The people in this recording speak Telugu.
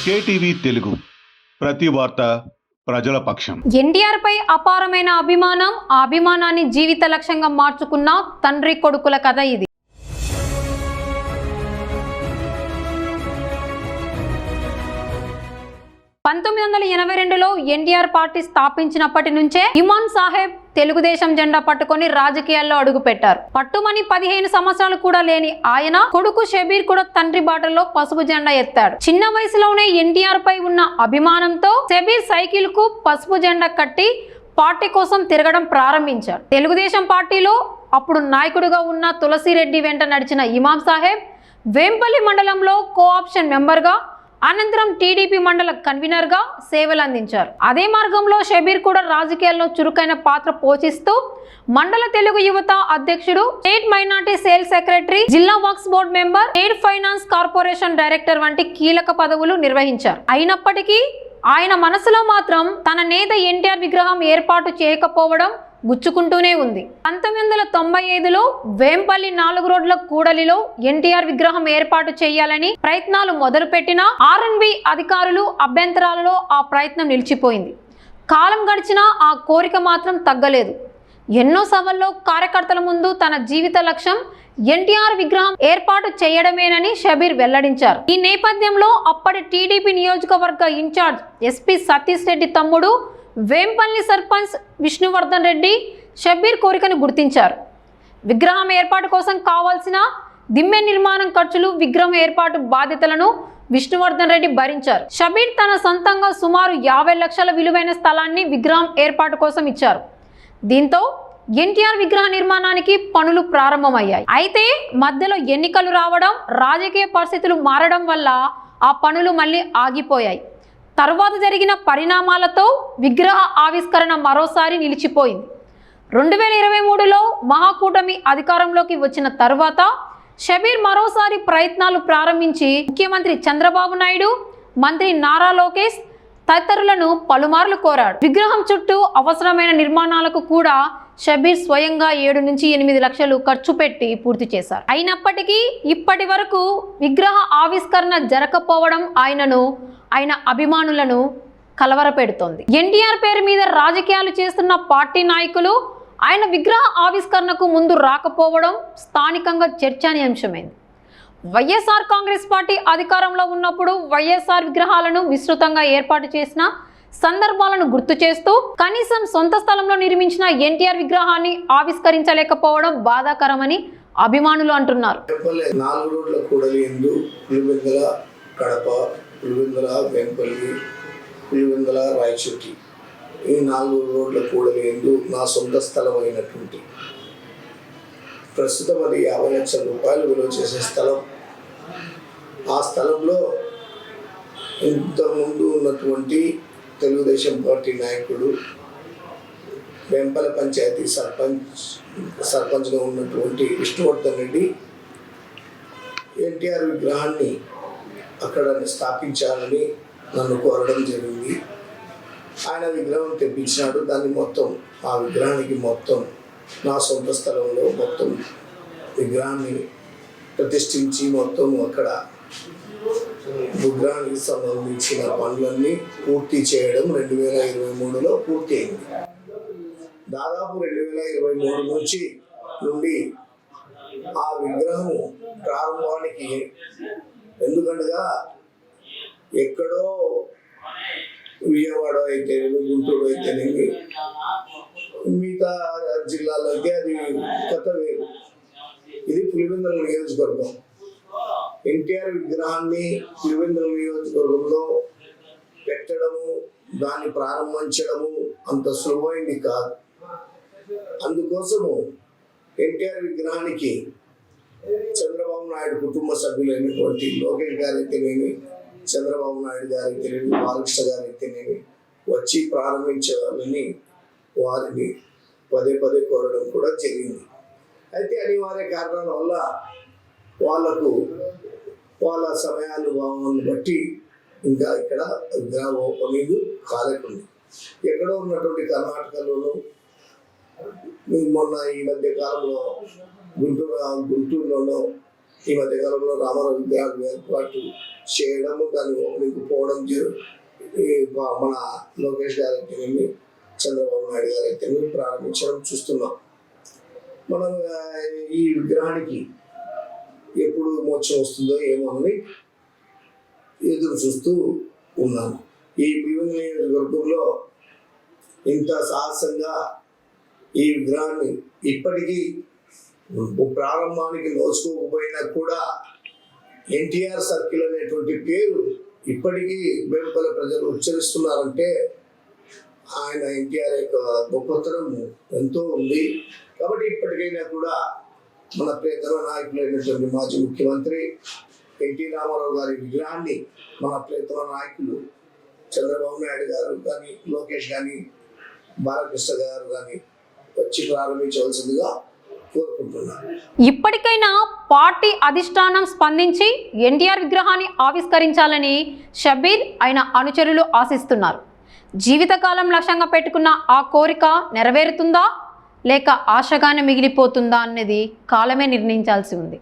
కేటీవీ తెలుగు ప్రతి వార్త ప్రజల పక్షం. ఎన్టీఆర్ పై అపారమైన అభిమానం, ఆ అభిమానాన్ని జీవిత లక్ష్యంగా మార్చుకున్న తండ్రి కొడుకుల కథ ఇది. లో ఎన్టీఆర్ పార్టీ స్థాపించినప్పటి నుంచే ఇమాం సాహెబ్ తెలుగుదేశం జెండా పట్టుకొని రాజకీయాల్లో అడుగుపెట్టారు. పట్టుమని 15 సంవత్సరాలు కూడా లేని ఆయన కొడుకు షబీర్ కూడా తండ్రి బాటలో పసుపు జెండా ఎత్తాడు. చిన్న వయసులోనే ఎన్టీఆర్ పై ఉన్న అభిమానంతో షబీర్ సైకిల్ కు పసుపు జెండా కట్టి పార్టీ కోసం తిరగడం ప్రారంభించాడు. తెలుగుదేశం పార్టీలో అప్పుడు నాయకుడిగా ఉన్న తులసిరెడ్డి వెంట నడిచిన ఇమాం సాహెబ్ వేంపల్లి మండలంలో కోఆప్షన్ మెంబర్గా, అనంతరం టీడీపీ మండల కన్వీనర్ గా సేవలు అందించారు. అదే మార్గంలో షబీర్ కూడా రాజకీయాల్లో చురుకైన పాత్ర పోషిస్తూ మండల తెలుగు యువత అధ్యక్షుడు, స్టేట్ మైనార్టీ సేల్ సెక్రటరీ, జిల్లా works board member, state finance corporation director వంటి కీలక పదవులు నిర్వహించారు. అయినప్పటికీ ఆయన మనసులో మాత్రం తన నేత ఎన్టీఆర్ విగ్రహం ఏర్పాటు చేయకపోవడం గుచ్చుకుంటూనే ఉంది. 1995లో వేంపల్లి 4 రోడ్ల కూడలిలో ఎన్టీఆర్ విగ్రహం ఏర్పాటు చేయాలని ప్రయత్నాలు మొదలుపెట్టిన ఆర్ఎన్బి అధికారులు అభ్యంతరాలలో ఆ ప్రయత్నం నిలిచిపోయింది. కాలం గడిచినా ఆ కోరిక మాత్రం తగ్గలేదు. ఎన్నో సభల్లో కార్యకర్తల ముందు తన జీవిత లక్ష్యం ఎన్టీఆర్ విగ్రహం ఏర్పాటు చేయడమేనని షబీర్ వెల్లడించారు. ఈ నేపథ్యంలో అప్పటి టీడీపీ నియోజకవర్గ ఇన్ఛార్జ్ ఎస్పీ సతీష్ రెడ్డి తమ్ముడు వేంపల్లి సర్పంచ్ విష్ణువర్ధన్ రెడ్డి షబీర్ కోరికను గుర్తించారు. విగ్రహం ఏర్పాటు కోసం కావాల్సిన దిమ్మె నిర్మాణం ఖర్చులు, విగ్రహం ఏర్పాటు బాధ్యతలను విష్ణువర్ధన్ రెడ్డి భరించారు. షబీర్ తన సొంతంగా సుమారు 50 లక్షల విలువైన స్థలాన్ని విగ్రహం ఏర్పాటు కోసం ఇచ్చారు. దీంతో ఎన్టీఆర్ విగ్రహ నిర్మాణానికి పనులు ప్రారంభమయ్యాయి. అయితే మధ్యలో ఎన్నికలు రావడం, రాజకీయ పరిస్థితులు మారడం వల్ల ఆ పనులు మళ్ళీ ఆగిపోయాయి. తర్వాత జరిగిన పరిణామాలతో విగ్రహ ఆవిష్కరణ మరోసారి నిలిచిపోయింది. 2023లో మహాకూటమి అధికారంలోకి వచ్చిన తర్వాత షబీర్ మరోసారి ప్రయత్నాలు ప్రారంభించి ముఖ్యమంత్రి చంద్రబాబు నాయుడు, మంత్రి నారా లోకేష్ తదితరులను పలుమార్లు కోరాడు. విగ్రహం చుట్టూ అవసరమైన నిర్మాణాలకు కూడా షబీర్ స్వయంగా 7 నుంచి 8 లక్షలు ఖర్చు పెట్టి పూర్తి చేశారు. అయినప్పటికీ ఇప్పటి వరకు విగ్రహ ఆవిష్కరణ జరగకపోవడం ఆయన అభిమానులను కలవరపెడుతోంది. ఎన్టీఆర్ పేరు మీద రాజకీయాలు చేస్తున్న పార్టీ నాయకులు ఆయన విగ్రహ ఆవిష్కరణకు ముందు రాకపోవడం స్థానికంగా చర్చనీయాంశమైంది. వైఎస్ఆర్ కాంగ్రెస్ పార్టీ అధికారంలో ఉన్నప్పుడు వైఎస్ఆర్ విగ్రహాలను విస్తృతంగా ఏర్పాటు చేసిన సందర్భాలను గుర్తు చేస్తూ కనీసం సొంత స్థలంలో నిర్మించిన ఎన్టీఆర్ విగ్రహాన్ని ఆవిష్కరించలేకపోవడం బాధాకరమని అభిమానులు అంటున్నారు. 4 రోడ్ల కూడలి యందు పులివెందుల కడప, పులివెందుల వేంపల్లి, పులివెందుల రాయచోటి, ఈ 4 రోడ్ల కూడలి యందు నా సొంత స్థలం అయినటువంటి ప్రస్తుతం అది 50 లక్షల రూపాయలు విలువ చేసే స్థలం. ఆ స్థలంలో ఇంతకుముందు ఉన్నటువంటి తెలుగుదేశం పార్టీ నాయకుడు, వేంపల్లి పంచాయతీ సర్పంచ్గా ఉన్నటువంటి విష్ణువర్ధన్ రెడ్డి ఎన్టీఆర్ విగ్రహాన్ని అక్కడ స్థాపించాలని నన్ను కోరడం జరిగింది. ఆయన విగ్రహం తెప్పించినాడు. దాన్ని మొత్తం, ఆ విగ్రహానికి మొత్తం నా సొంత స్థలంలో మొత్తం విగ్రహాన్ని ప్రతిష్ఠించి మొత్తం అక్కడ విగ్రహానికి సంబంధించిన పనులన్నీ పూర్తి చేయడం 2023లో పూర్తి అయింది. దాదాపు 2023 నుండి ఆ విగ్రహం ప్రారంభానికి, ఎందుకంటగా ఎక్కడో విజయవాడ అయితేనేమి, గుంటూరు అయితేనేమి, మిగతా జిల్లాలో అయితే అది కథ వేరు. ఇది పులివెందుల నియోజకవర్గం. ఎన్టీఆర్ విగ్రహాన్ని పులివెందుల నియోజకవర్గంలో పెట్టడము, దాన్ని ప్రారంభించడము అంత సులువైంది కాదు. అందుకోసము ఎన్టీఆర్ విగ్రహానికి చంద్రబాబు నాయుడు కుటుంబ సభ్యులైనటువంటి లోకేష్ గారు అయితేనేమి, చంద్రబాబు నాయుడు గారు అయితేనేమి, బాలకృష్ణ గారు అయితేనేమి వచ్చి ప్రారంభించాలని వారిని పదే కోరడం కూడా జరిగింది. అయితే అనివార్య కారణాల వల్ల వాళ్ళకు వాళ్ళ సమయాలు భావాలను బట్టి ఇంకా ఇక్కడ విగ్రహ ఓపెనింగ్ కాలేకుంది. ఎక్కడో ఉన్నటువంటి కర్ణాటకలోనూ, మొన్న ఈ మధ్య కాలంలో గుంటూరులోనూ ఈ మధ్య కాలంలో రామారావు విగ్రహాలు ఏర్పాటు చేయడము, దాన్ని ఓపెనింగ్ పోవడం మన లోకేష్ గారు అయితేనేమి, చంద్రబాబు నాయుడు గారు అయితేనేమి ప్రారంభించడం చూస్తున్నాం. మనం ఈ విగ్రహానికి ఎప్పుడు మోక్షం వస్తుందో ఏమో అని ఎదురు చూస్తూ ఉన్నాను. ఈ భీమవరం నియోజకవర్గంలో ఇంత సాహసంగా ఈ విగ్రహాన్ని ఇప్పటికీ ప్రారంభానికి నోచుకోకపోయినా కూడా ఎన్టీఆర్ సర్కిల్ అనేటువంటి పేరు ఇప్పటికీ వేముపల్లి ప్రజలు ఉచ్చరిస్తున్నారంటే ఆయన ఎన్టీఆర్ యొక్క గొప్పతనం ఎంతో ఉంది. కాబట్టి ఇప్పటికైనా కూడా మన ప్రియతమ నాయకులైనటువంటి మాజీ ముఖ్యమంత్రి ఎన్టీ రామారావు గారి విగ్రహాన్ని మన ప్రియతమ నాయకులు చంద్రబాబు నాయుడు గారు కానీ, లోకేష్ కానీ, బాలకృష్ణ గారు కానీ వచ్చి ప్రారంభించవలసిందిగా కోరుకుంటున్నాను. ఇప్పటికైనా పార్టీ అధిష్టానం స్పందించి ఎన్టీఆర్ విగ్రహాన్ని ఆవిష్కరించాలని షబీర్ ఆయన అనుచరులు ఆశిస్తున్నారు. జీవితకాలం లక్ష్యంగా పెట్టుకున్న ఆ కోరిక నెరవేరుతుందా లేక ఆశగానే మిగిలిపోతుందా అన్నది కాలమే నిర్ణయించాల్సి ఉంది.